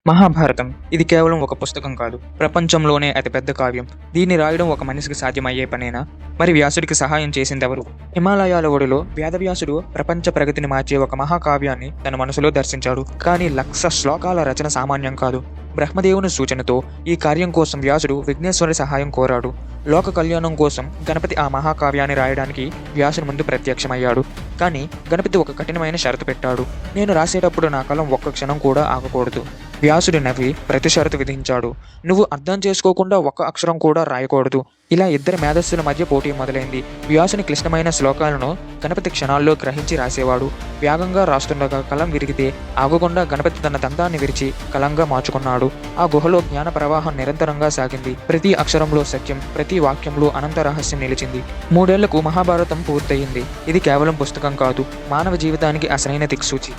మహాభారతం ఇది కేవలం ఒక పుస్తకం కాదు, ప్రపంచంలోనే అతిపెద్ద కావ్యం. దీన్ని రాయడం ఒక మనిషికి సాధ్యమయ్యే పనేనా? మరి వ్యాసుడికి సహాయం చేసిందెవరు? హిమాలయాల ఒడిలో వేదవ్యాసుడు ప్రపంచ ప్రగతిని మార్చే ఒక మహాకావ్యాన్ని తన మనసులో దర్శించాడు. కానీ 1,00,000 శ్లోకాల రచన సామాన్యం కాదు. బ్రహ్మదేవుని సూచనతో ఈ కార్యం కోసం వ్యాసుడు విఘ్నేశ్వరుడి సహాయం కోరాడు. లోక కళ్యాణం కోసం గణపతి ఆ మహాకావ్యాన్ని రాయడానికి వ్యాసుని ముందు ప్రత్యక్షమయ్యాడు. కానీ గణపతి ఒక కఠినమైన షరతు పెట్టాడు. నేను రాసేటప్పుడు నా కలం ఒక్క క్షణం కూడా ఆగకూడదు. వ్యాసుడు నవ్వి ప్రతి షరతు విధించాడు. నువ్వు అర్థం చేసుకోకుండా ఒక్క అక్షరం కూడా రాయకూడదు. ఇలా ఇద్దరి మేధస్సుల మధ్య పోటీ మొదలైంది. వ్యాసుని క్లిష్టమైన శ్లోకాలను గణపతి క్షణాల్లో గ్రహించి రాసేవాడు. వేగంగా రాస్తుండగా కలం విరిగితే ఆగకుండా గణపతి తన దంతాన్ని విరిచి కలంగా మార్చుకున్నాడు. ఆ గుహలో జ్ఞాన ప్రవాహం నిరంతరంగా సాగింది. ప్రతి అక్షరంలో సత్యం, ప్రతి వాక్యంలో అనంత రహస్యం నిలిచింది. 3 ఏళ్లకు మహాభారతం పూర్తయింది. ఇది కేవలం పుస్తకం కాదు, మానవ జీవితానికి అసలైన దిక్సూచి.